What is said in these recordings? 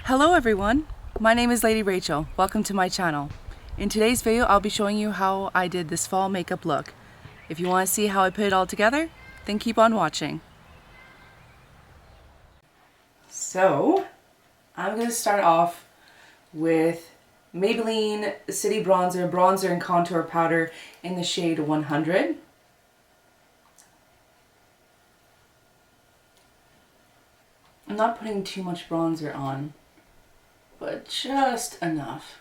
Hello everyone, my name is Lady Rachel. Welcome to my channel. In today's video, I'll be showing you how I did this fall makeup look. If you want to see how I put it all together, then keep on watching. So, I'm going to start off with Maybelline City Bronzer and Contour Powder in the shade 100. I'm not putting too much bronzer on, but just enough.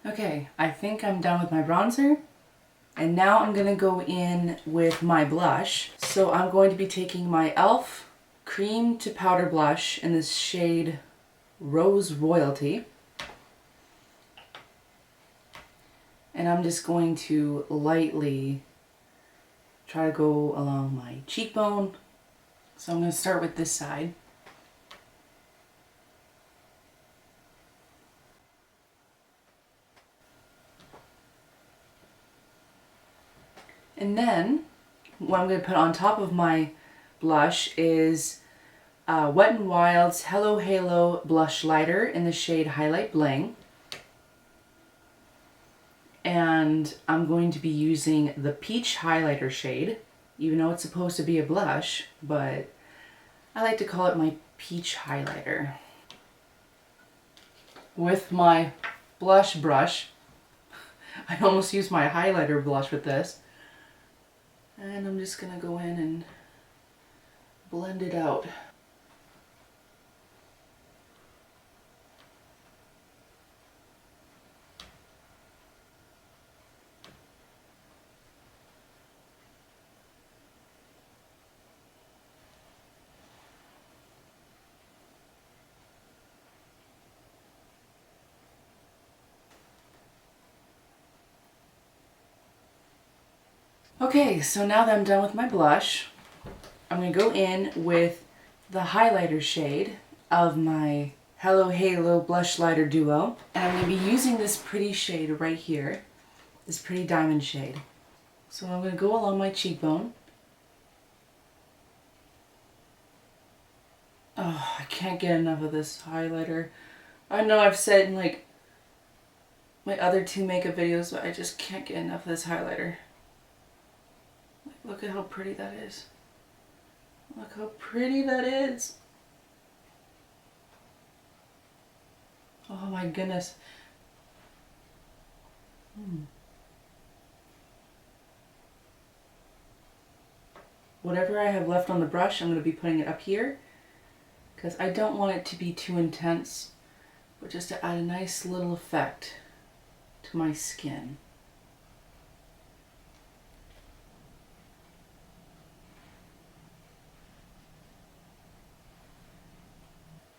Okay, I think I'm done with my bronzer. And now I'm going to go in with my blush. So I'm going to be taking my e.l.f. Cream to Powder Blush in this shade Rose Royalty. And I'm just going to lightly try to go along my cheekbone. So I'm going to start with this side. And then what I'm going to put on top of my blush is Wet n Wild's Hello Halo Blush Lighter in the shade Highlight Bling. And I'm going to be using the Peach Highlighter shade, even though it's supposed to be a blush, but I like to call it my Peach Highlighter. With my blush brush, I almost used my highlighter blush with this. And I'm just going to go in and blend it out. Okay, so now that I'm done with my blush, I'm going to go in with the highlighter shade of my Hello Halo Blush Lighter Duo. And I'm going to be using this pretty shade right here, this pretty diamond shade. So I'm going to go along my cheekbone. Oh, I can't get enough of this highlighter. I know I've said in like my other two makeup videos, but I just can't get enough of this highlighter. Look at how pretty that is. Look how pretty that is. Oh my goodness. Whatever I have left on the brush, I'm going to be putting it up here because I don't want it to be too intense, but just to add a nice little effect to my skin.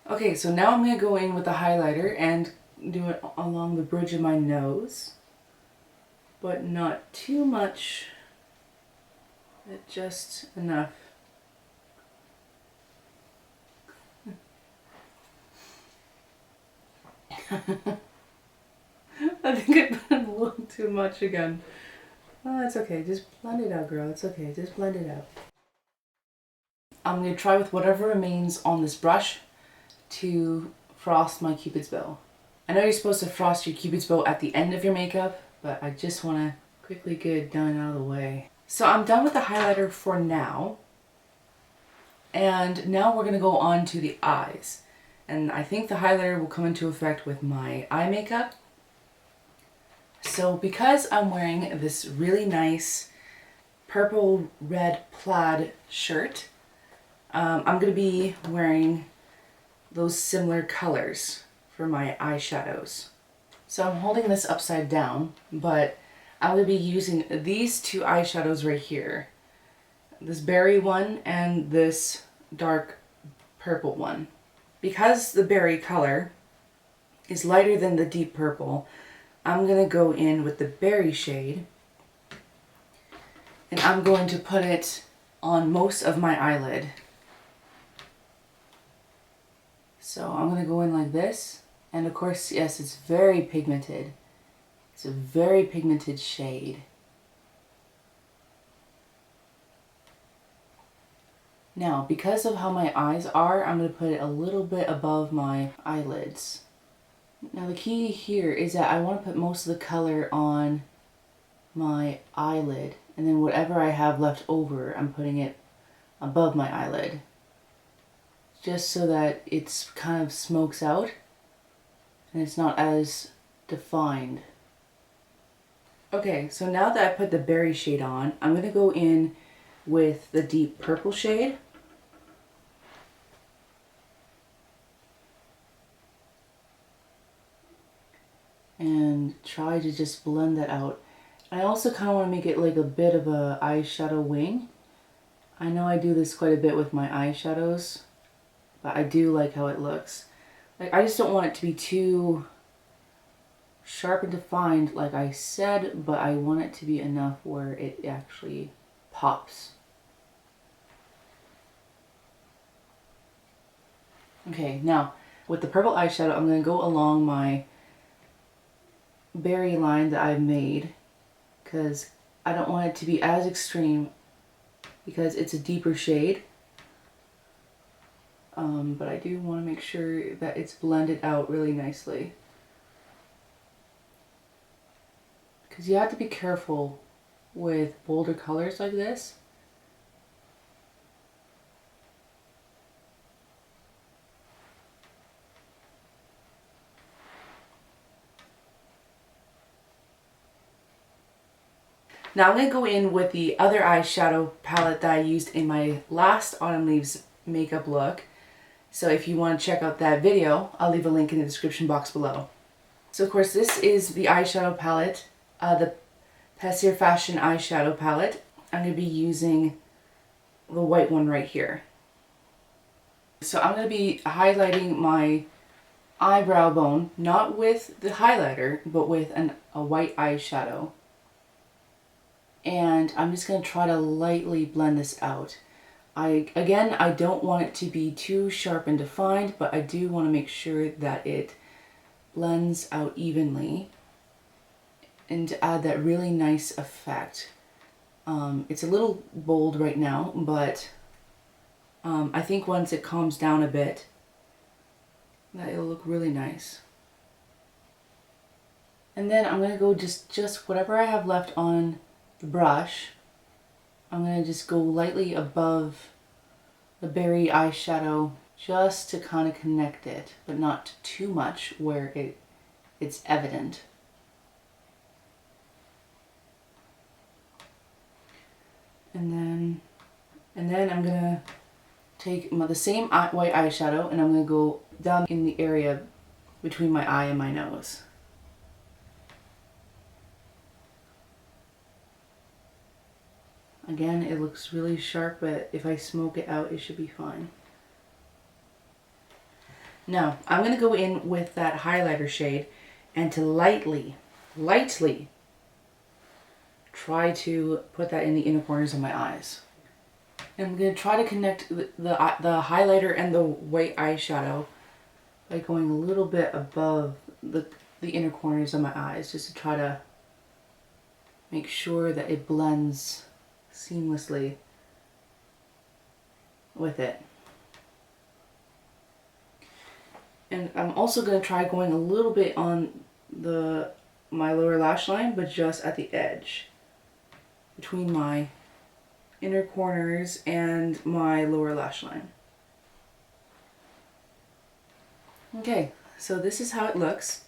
Okay, so now I'm going to go in with the highlighter and do it along the bridge of my nose, but not too much, but just enough. I think I put in a little too much again. Oh, it's okay. Just blend it out, girl. It's okay. Just blend it out. I'm going to try with whatever remains on this brush to frost my Cupid's bow. I know you're supposed to frost your Cupid's bow at the end of your makeup, but I just want to quickly get it done out of the way. So I'm done with the highlighter for now. And now we're going to go on to the eyes. And I think the highlighter will come into effect with my eye makeup. So because I'm wearing this really nice purple red plaid shirt, I'm going to be wearing those similar colors for my eyeshadows. So I'm holding this upside down, but I'm going to be using these two eyeshadows right here. This berry one and this dark purple one. Because the berry color is lighter than the deep purple, I'm going to go in with the berry shade and I'm going to put it on most of my eyelid. So I'm going to go in like this. And of course, yes, it's very pigmented. It's a very pigmented shade. Now, because of how my eyes are, I'm going to put it a little bit above my eyelids. Now the key here is that I want to put most of the color on my eyelid, and then whatever I have left over, I'm putting it above my eyelid. Just so that it's kind of smokes out and it's not as defined. Okay, so now that I put the berry shade on, I'm going to go in with the deep purple shade. And try to just blend that out. I also kind of want to make it like a bit of a eyeshadow wing. I know I do this quite a bit with my eyeshadows, but I do like how it looks. Like, I just don't want it to be too sharp and defined, like I said, but I want it to be enough where it actually pops. Okay, now with the purple eyeshadow, I'm going to go along my berry line that I've made, because I don't want it to be as extreme because it's a deeper shade. But I do want to make sure that it's blended out really nicely. Because you have to be careful with bolder colors like this. Now I'm going to go in with the other eyeshadow palette that I used in my last Autumn Leaves makeup look. So if you want to check out that video, I'll leave a link in the description box below. So of course this is the eyeshadow palette, the Passier Fashion eyeshadow palette. I'm going to be using the white one right here. So I'm going to be highlighting my eyebrow bone, not with the highlighter, but with a white eyeshadow. And I'm just going to try to lightly blend this out. Again, I don't want it to be too sharp and defined, but I do want to make sure that it blends out evenly and to add that really nice effect. It's a little bold right now, but I think once it calms down a bit, that it'll look really nice. And then I'm going to go just whatever I have left on the brush, I'm going to just go lightly above the berry eyeshadow just to kind of connect it, but not too much where it's evident. And then I'm going to take the same white eyeshadow and I'm going to go down in the area between my eye and my nose. Again, it looks really sharp, but if I smoke it out, it should be fine. Now, I'm going to go in with that highlighter shade and to lightly try to put that in the inner corners of my eyes. And I'm going to try to connect the highlighter and the white eyeshadow by going a little bit above the inner corners of my eyes, just to try to make sure that it blends seamlessly with it. And I'm also going to try going a little bit on my lower lash line, but just at the edge between my inner corners and my lower lash line. Okay, so this is how it looks.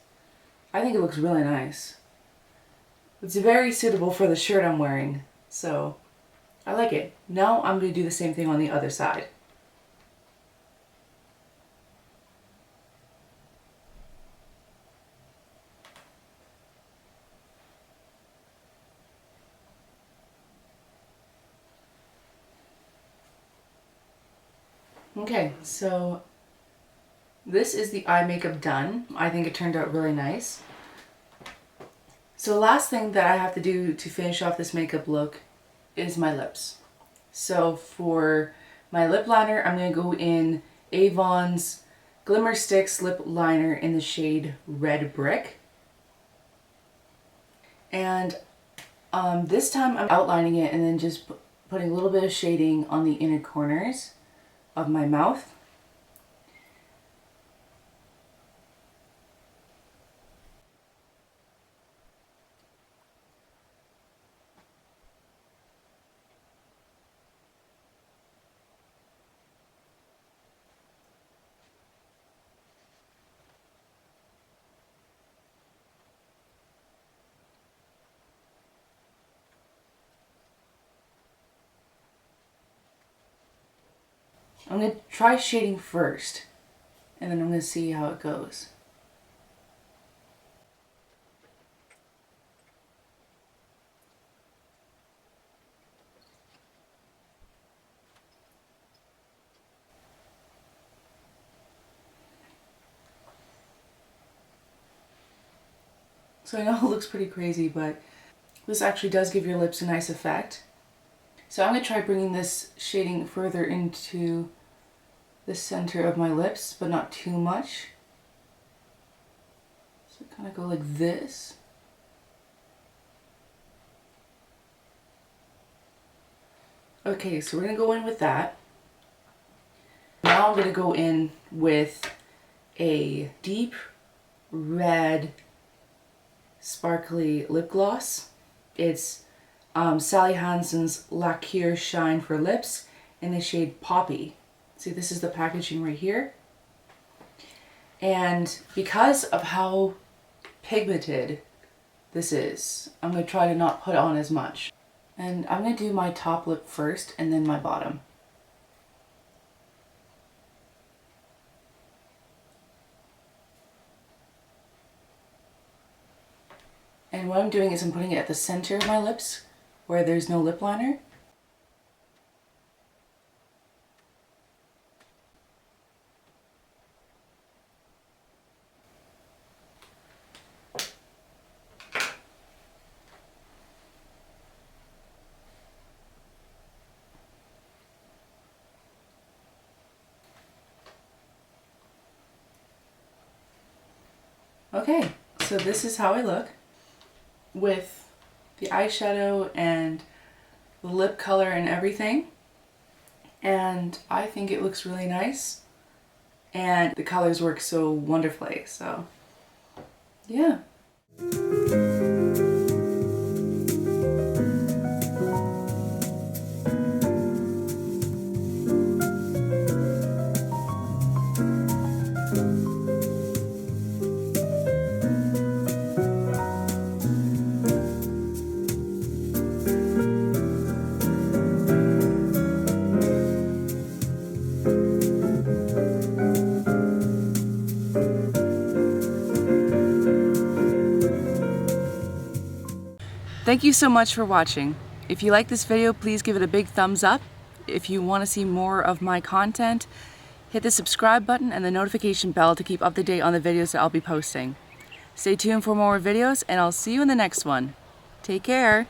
I think it looks really nice. It's very suitable for the shirt I'm wearing, so I like it. Now I'm going to do the same thing on the other side. Okay, so this is the eye makeup done. I think it turned out really nice. So the last thing that I have to do to finish off this makeup look is my lips. So for my lip liner, I'm going to go in Avon's Glimmer Sticks lip liner in the shade Red Brick. And this time I'm outlining it and then just putting a little bit of shading on the inner corners of my mouth. I'm going to try shading first, and then I'm going to see how it goes. So I know it looks pretty crazy, but this actually does give your lips a nice effect. So I'm going to try bringing this shading further into the center of my lips, but not too much. So kind of go like this. Okay, so we're going to go in with that. Now I'm going to go in with a deep red sparkly lip gloss. It's Sally Hansen's La Cure Shine for Lips in the shade Poppy. See, this is the packaging right here. And because of how pigmented this is, I'm going to try to not put on as much. And I'm going to do my top lip first and then my bottom. And what I'm doing is I'm putting it at the center of my lips where there's no lip liner. Okay, so this is how I look with the eyeshadow and the lip color and everything. And I think it looks really nice. And the colors work so wonderfully, so yeah. Thank you so much for watching. If you like this video, please give it a big thumbs up. If you want to see more of my content, hit the subscribe button and the notification bell to keep up to date on the videos that I'll be posting. Stay tuned for more videos, and I'll see you in the next one. Take care.